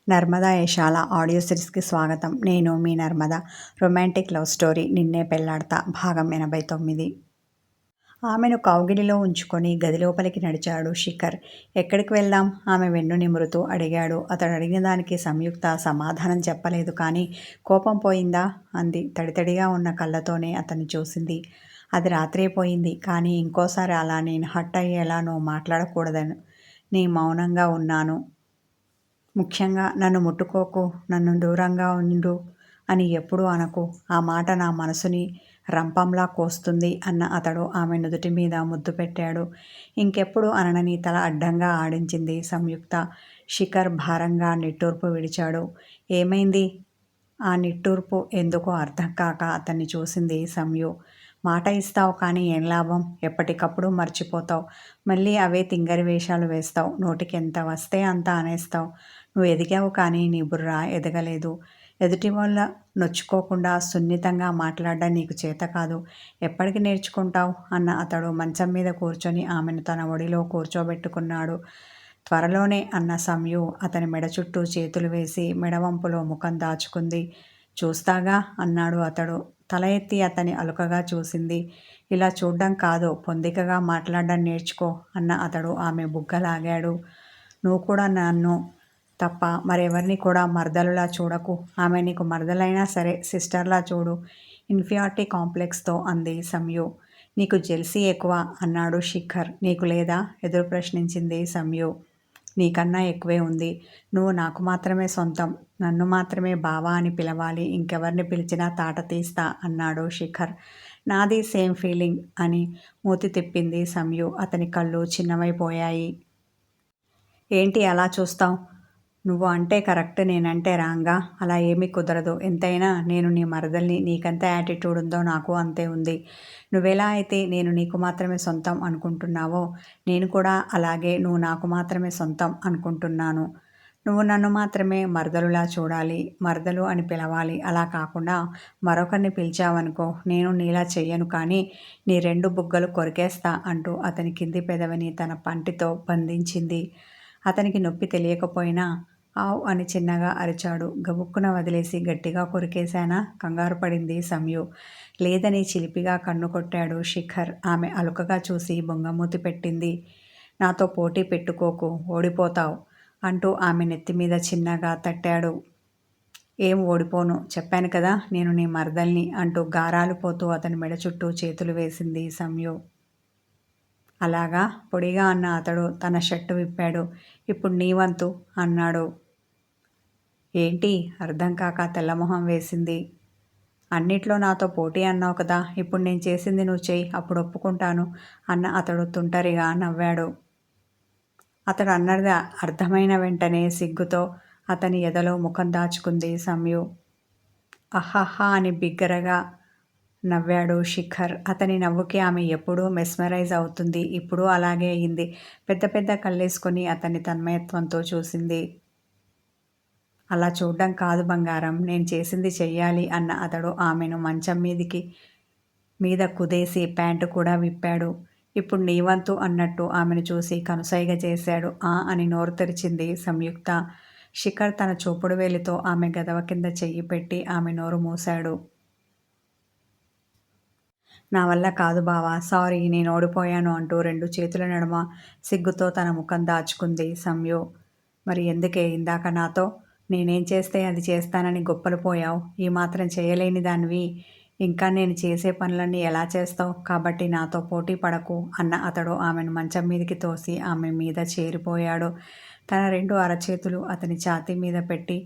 Narmada యశాల audio సిరీస్కి స్వాగతం. నేను మీ Narmada. Romantic love story నిన్నే పెళ్లాడతా భాగం 89. ఆమెను కౌగిలిలో ఉంచుకొని గదిలోపలికి నడిచాడు శిఖర్. ఎక్కడికి వెళ్దాం? ఆమె వెన్ను నిమురుతూ అడిగాడు. అతడు అడిగిన దానికి సంయుక్త సమాధానం చెప్పలేదు. కానీ కోపం పోయిందా అంది. తడితడిగా ఉన్న కళ్ళతోనే అతన్ని చూసింది. అది రాత్రే పోయింది. కానీ ఇంకోసారి అలా నేను హట్ అయ్యేలా నువ్వు మాట్లాడకూడదని నీ మౌనంగా ఉన్నాను. ముఖ్యంగా నన్ను ముట్టుకోకు, నన్ను దూరంగా ఉండు అని ఎప్పుడూ అనకు. ఆ మాట నా మనసుని రంపంలా కోస్తుంది అన్న అతడు ఆమె నుదుటి మీద ముద్దు పెట్టాడు. ఇంకెప్పుడు అననని తల అడ్డంగా ఆడించింది సంయుక్త. శిఖర్ భారంగా నిట్టూర్పు విడిచాడు. ఏమైంది? ఆ నిట్టూర్పు ఎందుకో అర్థం కాక అతన్ని చూసింది సంయు. మాట ఇస్తావు కానీ ఏం లాభం? ఎప్పటికప్పుడు మర్చిపోతావు. మళ్ళీ అవే తింగరి వేషాలు వేస్తావు. నోటికి ఎంత వస్తే అంత అనేస్తావు. నువ్వు ఎదిగావు కానీ నీ బుర్ర ఎదగలేదు. ఎదుటి వాళ్ళ నొచ్చుకోకుండా సున్నితంగా మాట్లాడడం నీకు చేత కాదు. ఎప్పటికి నేర్చుకుంటావు అన్న అతడు మంచం మీద కూర్చొని ఆమెను తన ఒడిలో కూర్చోబెట్టుకున్నాడు. త్వరలోనే అన్న సంయు అతని మెడ చుట్టూ చేతులు వేసి మెడవంపులో ముఖం దాచుకుంది. చూస్తాగా అన్నాడు అతడు. తల ఎత్తి అతని అలుకగా చూసింది. ఇలా చూడ్డం కాదు, పొందికగా మాట్లాడడం నేర్చుకో అన్న అతడు ఆమె బుగ్గలాగాడు. నువ్వు కూడా నన్ను తప్ప మరెవరిని కూడా మరదలులా చూడకు. ఆమె నీకు మరదలైనా సరే సిస్టర్లా చూడు. ఇన్ఫీరియారిటీ కాంప్లెక్స్తో అంది సంయు. నీకు జెల్సీ ఎక్కువ అన్నాడు శిఖర్. నీకు లేదా? ఎదురు ప్రశ్నించింది సంయు. నీకన్నా ఎక్కువే ఉంది. నువ్వు నాకు మాత్రమే సొంతం. నన్ను మాత్రమే బావా అని పిలవాలి. ఇంకెవరిని పిలిచినా తాట తీస్తా అన్నాడు శిఖర్. నాది సేమ్ ఫీలింగ్ అని మూతి తిప్పింది సంయు. అతని కళ్ళు చిన్నవైపోయాయి. ఏంటి అలా చూస్తావు? నువ్వు అంటే కరెక్ట్, నేనంటే రాంగా? అలా ఏమీ కుదరదు. ఎంతైనా నేను నీ మరదల్ని. నీకెంత యాటిట్యూడ్ ఉందో నాకు అంతే ఉంది. నువ్వెలా అయితే నేను నీకు మాత్రమే సొంతం అనుకుంటున్నావో నేను కూడా అలాగే నువ్వు నాకు మాత్రమే సొంతం అనుకుంటున్నాను. నువ్వు నన్ను మాత్రమే మరదలులా చూడాలి, మరదలు అని పిలవాలి. అలా కాకుండా మరొకరిని పిలిచావనుకో నేను నీలా చెయ్యను కానీ నీ 2 బుగ్గలు కొరికేస్తా అంటూ అతని కింది పెదవిని తన పంటితో బంధించింది. అతనికి నొప్పి తెలియకపోయినా ఆవ్ అని చిన్నగా అరిచాడు. గబుక్కున వదిలేసి గట్టిగా కొరికేశానా? కంగారు పడింది సంయు. లేదని చిలిపిగా కన్ను కొట్టాడు శిఖర్. ఆమె అలుకగా చూసి బొంగమూతి పెట్టింది. నాతో పోటీ పెట్టుకోకు, ఓడిపోతావు అంటూ ఆమె నెత్తిమీద చిన్నగా తట్టాడు. ఏం ఓడిపోను, చెప్పాను కదా నేను నీ మరదల్ని అంటూ గారాలు పోతూ అతని మెడ చుట్టూ చేతులు వేసింది సంయు. అలాగా? పొడిగా అన్న అతడు తన షర్టు విప్పాడు. ఇప్పుడు నీ వంతు అన్నాడు. ఏంటి? అర్థం కాక తెల్లమొహం వేసింది. అన్నిట్లో నాతో పోటీ అన్నావు కదా, ఇప్పుడు నేను చేసింది నువ్వు చెయ్యి, అప్పుడు ఒప్పుకుంటాను అన్న అతడు తుంటరిగా నవ్వాడు. అతడు అన్నది అర్థమైన వెంటనే సిగ్గుతో అతని ఎదలో ముఖం దాచుకుంది సంయు. అహహా అని బిగ్గరగా నవ్వాడు శిఖర్. అతని నవ్వుకి ఆమె ఎప్పుడూ మెస్మరైజ్ అవుతుంది. ఇప్పుడు అలాగే అయింది. పెద్ద పెద్ద కళ్ళేసుకొని అతన్ని తన్మయత్వంతో చూసింది. అలా చూడ్డం కాదు బంగారం, నేను చేసింది చెయ్యాలి అన్న అతడు ఆమెను మంచం మీద కుదేసి ప్యాంటు కూడా విప్పాడు. ఇప్పుడు నీ వంతు అన్నట్టు ఆమెను చూసి కనుసైగ చేశాడు. ఆ అని నోరు తెరిచింది సంయుక్త. శిఖర్ తన చూపుడు వేలితో ఆమె గదవ కింద చెయ్యి పెట్టి ఆమె నోరు మూశాడు. నా వల్ల కాదు బావా, సారీ, నేను ఓడిపోయాను అంటూ 2 చేతుల నడుమ సిగ్గుతో తన ముఖం దాచుకుంది సంయు. మరి ఎందుకే ఇందాక నాతో నేనేం చేస్తే అది చేస్తానని గొప్పలు పోయావు? ఈ మాత్రం చేయలేని దానివి ఇంకా నేను చేసే పనులన్నీ ఎలా చేస్తావు? కాబట్టి నాతో పోటీ పడకు అన్న అతడు ఆమెను మంచం మీదకి తోసి ఆమె మీద చేరిపోయాడు. తన 2 అరచేతులు అతని ఛాతీ మీద పెట్టి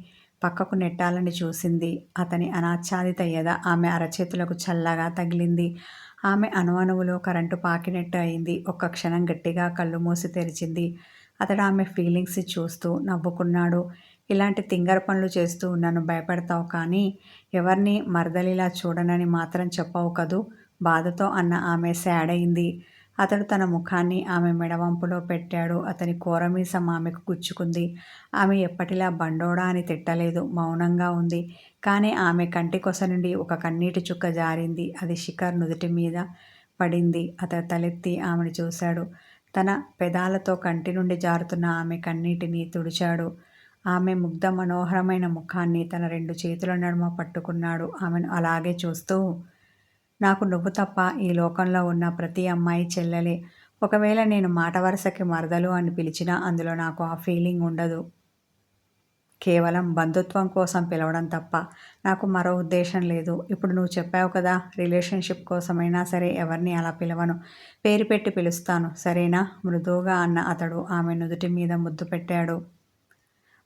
పక్కకు నెట్టాలని చూసింది. అతని అనాచ్ఛాదిత ఎద ఆమె అరచేతులకు చల్లగా తగిలింది. ఆమె అణువణువులో కరెంటు పాకినట్టు అయింది. ఒక్క క్షణం గట్టిగా కళ్ళు మూసి తెరిచింది. అతడు ఆమె ఫీలింగ్స్ చూస్తూ నవ్వుకున్నాడు. ఇలాంటి తింగర పనులు చేస్తూ నన్ను భయపెడతావు కానీ ఎవరిని మరదలిలా చూడనని మాత్రం చెప్పవు కదూ బాధతో అన్న ఆమె శాడయింది. అతడు తన ముఖాన్ని ఆమె మెడవంపులో పెట్టాడు. అతని కోరమీసం ఆమెకు గుచ్చుకుంది. ఆమె ఎప్పటిలా బండోడా అని తిట్టలేదు. మౌనంగా ఉంది. కానీ ఆమె కంటి కొస నుండి ఒక కన్నీటి చుక్క జారింది. అది శిఖర్ నుదుటి మీద పడింది. అతడు తలెత్తి ఆమెను చూశాడు. తన పెదాలతో కంటి నుండి జారుతున్న ఆమె కన్నీటిని తుడిచాడు. ఆమె ముగ్ధ మనోహరమైన ముఖాన్ని తన 2 చేతుల నడుమ పట్టుకున్నాడు. ఆమెను అలాగే చూస్తూ, నాకు నువ్వు తప్ప ఈ లోకంలో ఉన్న ప్రతి అమ్మాయి చెల్లెలే. ఒకవేళ నేను మాట వరుసకి మరదలు అని పిలిచినా అందులో నాకు ఆ ఫీలింగ్ ఉండదు. కేవలం బంధుత్వం కోసం పిలవడం తప్ప నాకు మరో ఉద్దేశం లేదు. ఇప్పుడు నువ్వు చెప్పావు కదా, రిలేషన్‌షిప్ కోసమైనా సరే ఎవరిని అలా పిలవను. పేరు పెట్టి పిలుస్తాను. సరేనా? మృదువుగా అన్న అతడు ఆమె నుదుటి మీద ముద్దు పెట్టాడు.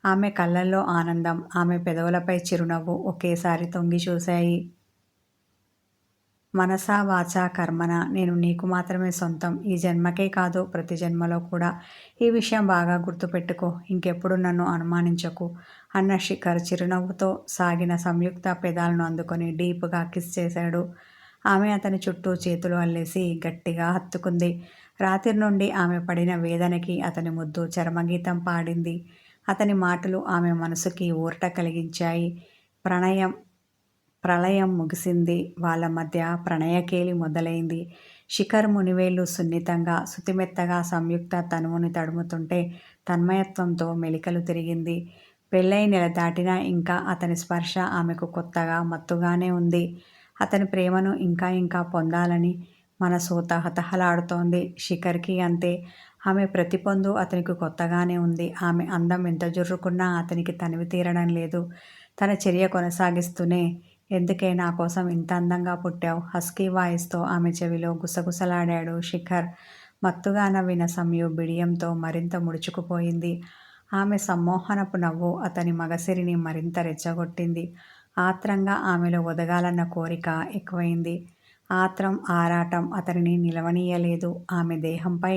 ఆమె కళ్ళల్లో ఆనందం, ఆమె పెదవులపై చిరునవ్వు ఒకేసారి తొంగి చూశాయి. మనసా వాచా కర్మణ నేను నీకు మాత్రమే సొంతం. ఈ జన్మకే కాదు ప్రతి జన్మలో కూడా. ఈ విషయం బాగా గుర్తుపెట్టుకో. ఇంకెప్పుడు నన్ను అనుమానించకు అన్న శిఖర్ చిరునవ్వుతో సాగిన సంయుక్త పెదాలను అందుకొని డీప్గా కిస్ చేశాడు. ఆమె అతని చుట్టూ చేతులు అల్లేసి గట్టిగా హత్తుకుంది. రాత్రి నుండి ఆమె పడిన వేదనకి అతని ముద్దు చరమగీతం పాడింది. అతని మాటలు ఆమె మనసుకి ఊరట కలిగించాయి. ప్రణయం ప్రళయం ముగిసింది. వాళ్ళ మధ్య ప్రణయకేలి మొదలైంది. శిఖర్ మునివేళ్ళు సున్నితంగా, శుతిమెత్తగా సంయుక్త తనువుని తడుముతుంటే తన్మయత్వంతో మెలికలు తిరిగింది. పెళ్ళై నెల దాటినా ఇంకా అతని స్పర్శ ఆమెకు కొత్తగా, మత్తుగానే ఉంది. అతని ప్రేమను ఇంకా ఇంకా పొందాలని మనసు తహతహలాడుతోంది. శిఖర్కి అంతే. ఆమె ప్రతి పొందు అతనికి కొత్తగానే ఉంది. ఆమె అందం ఎంత జుర్రుకున్నా అతనికి తనివి తీరడం లేదు. తన చర్య కొనసాగిస్తూనే, ఎందుకే నా కోసం ఇంత అందంగా పుట్టావు? హస్కీ వాయిస్తో ఆమె చెవిలో గుసగుసలాడాడు శిఖర్. మత్తుగా నవ్విన సంయు బిడియంతో మరింత ముడుచుకుపోయింది. ఆమె సమ్మోహనపు నవ్వు అతని మగసిరిని మరింత రెచ్చగొట్టింది. ఆత్రంగా ఆమెలో ఒదగాలన్న కోరిక ఎక్కువైంది. ఆత్రం, ఆరాటం అతనిని నిలవనీయలేదు. ఆమె దేహంపై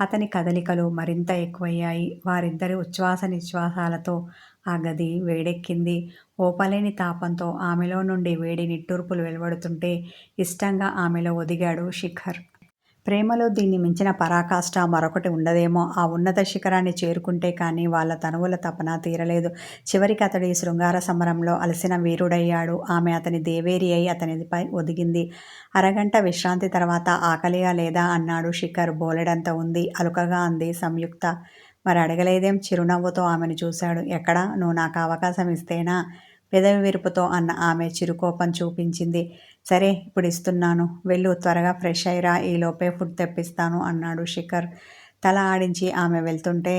అతని కదలికలు మరింత ఎక్కువయ్యాయి. వారిద్దరి ఉచ్ఛ్వాస నిశ్వాసాలతో ఆ గది వేడెక్కింది. ఓపలేని తాపంతో ఆమెలో నుండి వేడి నిట్టూర్పులు వెలువడుతుంటే ఇష్టంగా ఆమెలో ఒదిగాడు శిఖర్. ప్రేమలో దీన్ని మించిన పరాకాష్ఠ మరొకటి ఉండదేమో. ఆ ఉన్నత శిఖరాన్ని చేరుకుంటే కానీ వాళ్ళ తనువుల తపన తీరలేదు. చివరికి అతడు ఈ శృంగార సమరంలో అలసిన వీరుడయ్యాడు. ఆమె అతని దేవేరి అయి అతనిపై ఒదిగింది. అరగంట విశ్రాంతి తర్వాత ఆకలిగా లేదా అన్నాడు శిఖర్. బోలెడంత ఉంది అలుకగా అంది సంయుక్త. మరి అడగలేదేం? చిరునవ్వుతో ఆమెను చూశాడు. ఎక్కడా? నువ్వు నాకు అవకాశం ఇస్తేనా? పెదవి విరుపుతో అన్న ఆమె చిరుకోపం చూపించింది. సరే ఇప్పుడు ఇస్తున్నాను. వెళ్ళు, త్వరగా ఫ్రెష్ అయ్యిరా, ఈలోపే ఫుడ్ తెప్పిస్తాను అన్నాడు శిఖర్. తల ఆడించి ఆమె వెళ్తుంటే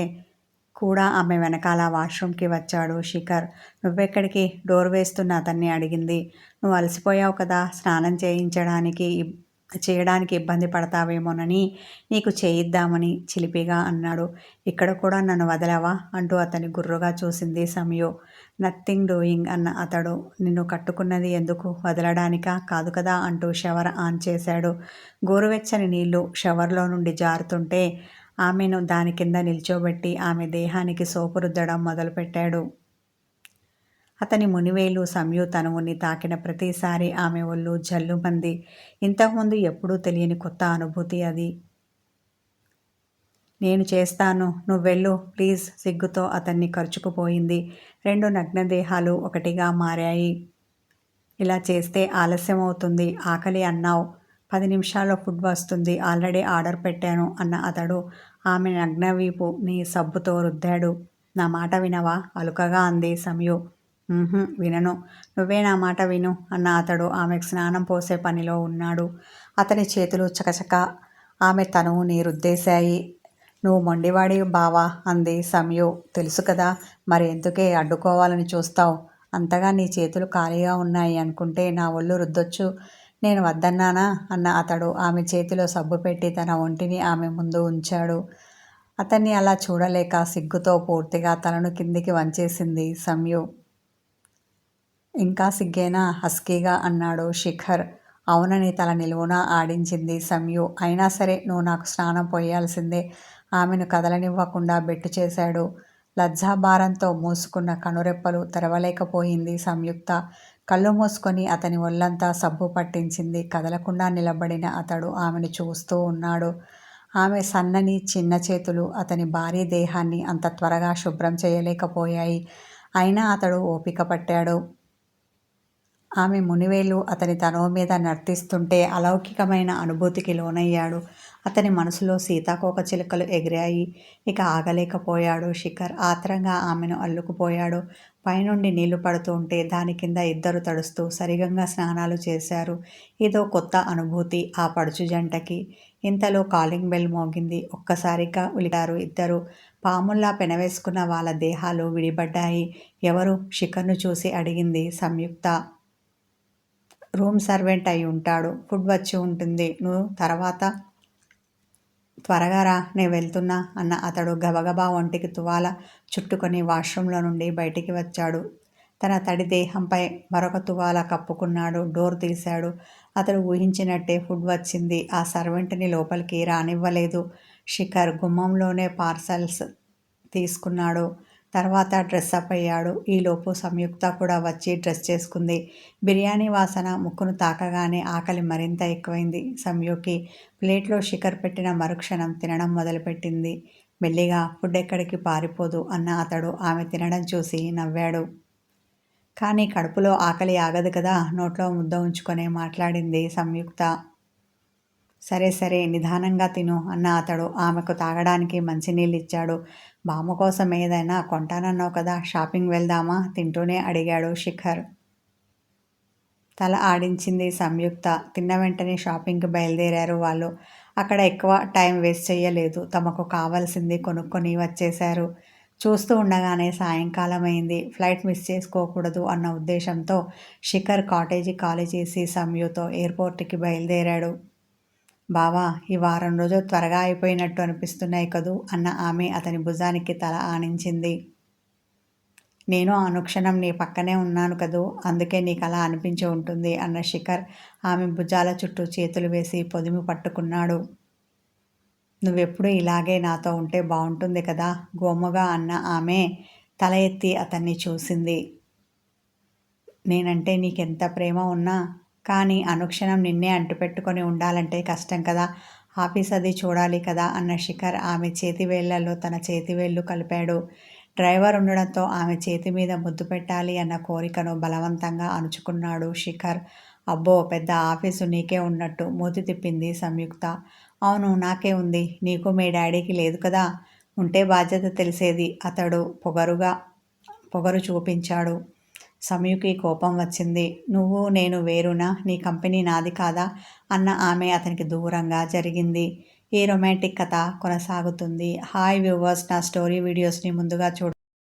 కూడా ఆమె వెనకాల వాష్రూమ్కి వచ్చాడు శిఖర్. నువ్వెక్కడికి? డోర్ వేస్తున్న అతన్ని అడిగింది. నువ్వు అలసిపోయావు కదా, స్నానం చేయడానికి ఇబ్బంది పడతావేమోనని నీకు చేయిద్దామని చిలిపిగా అన్నాడు. ఇక్కడ కూడా నన్ను వదలవా అంటూ అతని గుర్రుగా చూసింది సంయు. నథింగ్ డూయింగ్ అన్న అతడు. నిన్ను కట్టుకున్నది ఎందుకు? వదలడానికా? కాదు కదా అంటూ షవర్ ఆన్ చేశాడు. గోరువెచ్చని నీళ్లు షవర్లో నుండి జారుతుంటే ఆమెను దాని కింద నిల్చోబెట్టి ఆమె దేహానికి సోపు రుద్దడం మొదలుపెట్టాడు. అతని మునివేలు సంయు తనువుని తాకిన ప్రతిసారి ఆమె ఒళ్ళు జల్లుమంది. ఇంతకుముందు ఎప్పుడూ తెలియని కొత్త అనుభూతి అది. నేను చేస్తాను, నువ్వెళ్ళు ప్లీజ్ సిగ్గుతో అతన్ని కరుచుకుపోయింది. 2 నగ్నదేహాలు ఒకటిగా మారాయి. ఇలా చేస్తే ఆలస్యమవుతుంది. ఆకలి అన్నావ్, 10 నిమిషాల్లో ఫుడ్ వస్తుంది. ఆల్రెడీ ఆర్డర్ పెట్టాను అన్న అతడు ఆమె నగ్నవీపుని సబ్బుతో రుద్దాడు. నా మాట వినవా? అలుకగా అంది సంయు. వినను. నువ్వే నా మాట విను అన్న అతడు ఆమెకు స్నానం పోసే పనిలో ఉన్నాడు. అతని చేతులు చకచక ఆమె తనువుని రుద్దేశాయి. నువ్వు మొండివాడి బావా అంది సంయు. తెలుసు కదా, మరి ఎందుకే అడ్డుకోవాలని చూస్తావు? అంతగా నీ చేతులు ఖాళీగా ఉన్నాయి అనుకుంటే నా ఒళ్ళు రుద్దొచ్చు. నేను వద్దన్నానా అన్న అతడు ఆమె చేతిలో సబ్బు పెట్టి తన ఒంటిని ఆమె ముందు ఉంచాడు. అతన్ని అలా చూడలేక సిగ్గుతో పూర్తిగా తలను కిందికి వంచేసింది సంయు. ఇంకా సిగ్గేనా? హస్కీగా అన్నాడు శిఖర్. అవునని తల నిలువునా ఆడించింది సంయు. అయినా సరే నువ్వు నాకు స్నానం పోయాల్సిందే. ఆమెను కదలనివ్వకుండా బెట్టు చేశాడు. లజ్జాభారంతో మూసుకున్న కనురెప్పలు తెరవలేకపోయింది సంయుక్త. కళ్ళు మూసుకొని అతని ఒళ్ళంతా సబ్బు పట్టించింది. కదలకుండా నిలబడిన అతడు ఆమెను చూస్తూ ఉన్నాడు. ఆమె సన్నని చిన్న చేతులు అతని భారీ దేహాన్ని అంత త్వరగా శుభ్రం చేయలేకపోయాయి. అయినా అతడు ఓపిక పట్టాడు. ఆమె మునివేలు అతని తనువు మీద నర్తిస్తుంటే అలౌకికమైన అనుభూతికి లోనయ్యాడు. అతని మనసులో సీతాకోకచిలుకలు ఎగిరాయి. ఇక ఆగలేకపోయాడు శిఖర్. ఆత్రంగా ఆమెను అల్లుకుపోయాడు. పైనుండి నీళ్లు పడుతూ ఉంటే దాని కింద ఇద్దరు తడుస్తూ సరిగంగా స్నానాలు చేశారు. ఇదో కొత్త అనుభూతి ఆ పడుచు జంటకి. ఇంతలో కాలింగ్ బెల్ మోగింది. ఒక్కసారిగా ఉలికారు ఇద్దరు. పాముల్లా పెనవేసుకున్న వాళ్ళ దేహాలు విడిపడ్డాయి. ఎవరు? శిఖర్ను చూసి అడిగింది సంయుక్త. రూమ్ సర్వెంట్ అయి ఉంటాడు. ఫుడ్ వచ్చి ఉంటుంది. నువ్వు తర్వాత త్వరగా రా, నేను వెళ్తున్నా అన్న అతడు గబగబా ఒంటికి తువాల చుట్టుకొని వాష్రూంలో నుండి బయటికి వచ్చాడు. తన తడి దేహంపై మరొక తువాల కప్పుకున్నాడు. డోర్ తీశాడు. అతడు ఊహించినట్టే ఫుడ్ వచ్చింది. ఆ సర్వెంట్ని లోపలికి రానివ్వలేదు. శిఖర్ గుమ్మంలోనే పార్సల్స్ తీసుకున్నాడు. తర్వాత డ్రెస్అప్ అయ్యాడు. ఈలోపు సంయుక్త కూడా వచ్చి డ్రెస్ చేసుకుంది. బిర్యానీ వాసన ముక్కును తాకగానే ఆకలి మరింత ఎక్కువైంది సంయుకి. ప్లేట్లో శిఖర్ పెట్టిన మరుక్షణం తినడం మొదలుపెట్టింది. మెల్లిగా. ఫుడ్ ఎక్కడికి పారిపోదు అన్న అతడు ఆమె తినడం చూసి నవ్వాడు. కానీ కడుపులో ఆకలి ఆగదు కదా, నోట్లో ముద్ద ఉంచుకొనే మాట్లాడింది సంయుక్త. సరే సరే, నిదానంగా తిను అన్న అతడు ఆమెకు తాగడానికి మంచినీళ్ళిచ్చాడు. బామ్మ కోసం ఏదైనా కొంటానన్నావు కదా, షాపింగ్ వెళ్దామా తింటూనే అడిగాడు శిఖర్. తల ఆడించింది సంయుక్త. తిన్న వెంటనే షాపింగ్కి బయలుదేరారు వాళ్ళు. అక్కడ ఎక్కువ టైం వేస్ట్ చెయ్యలేదు. తమకు కావలసింది కొనుక్కొని వచ్చేశారు. చూస్తూ ఉండగానే సాయంకాలం అయింది. ఫ్లైట్ మిస్ చేసుకోకూడదు అన్న ఉద్దేశంతో శిఖర్ కాటేజీ ఖాళీ చేసి సంయుతో ఎయిర్పోర్ట్కి బయలుదేరాడు. బావా, ఈ వారం రోజులు త్వరగా అయిపోయినట్టు అనిపిస్తున్నాయి కదూ అన్న ఆమె అతని భుజానికి తల ఆనించింది. నేను అనుక్షణం నీ పక్కనే ఉన్నాను కదూ, అందుకే నీకు అలా అనిపించి ఉంటుంది అన్న శిఖర్ ఆమె భుజాల చుట్టూ చేతులు వేసి పొదిమి పట్టుకున్నాడు. నువ్వెప్పుడు ఇలాగే నాతో ఉంటే బాగుంటుంది కదా, గోముగా అన్న ఆమె తల ఎత్తి అతన్ని చూసింది. నేనంటే నీకెంత ప్రేమ ఉన్నా కానీ అనుక్షణం నిన్నే అంటిపెట్టుకొని ఉండాలంటే కష్టం కదా, ఆఫీస్ అది చూడాలి కదా అన్న శిఖర్ ఆమె చేతివేళ్లలో తన చేతివేళ్లు కలిపాడు. డ్రైవర్ ఉండడంతో ఆమె చేతి మీద ముద్దు పెట్టాలి అన్న కోరికను బలవంతంగా అణుచుకున్నాడు శిఖర్. అబ్బో, పెద్ద ఆఫీసు నీకే ఉన్నట్టు మూతి తిప్పింది సంయుక్త. అవును, నాకే ఉంది. నీకు మీ డాడీకి లేదు కదా, ఉంటే బాధ్యత తెలిసేది అతడు పొగరు చూపించాడు. సంయుకి కోపం వచ్చింది. నువ్వు నేను వేరునా, నీ కంపెనీ నాది కాదా అన్న ఆమె అతనికి దూరంగా జరిగింది. ఈ రొమాంటిక్ కథ కొనసాగుతుంది. హాయ్ వ్యూవర్స్, నా స్టోరీ వీడియోస్ని ముందుగా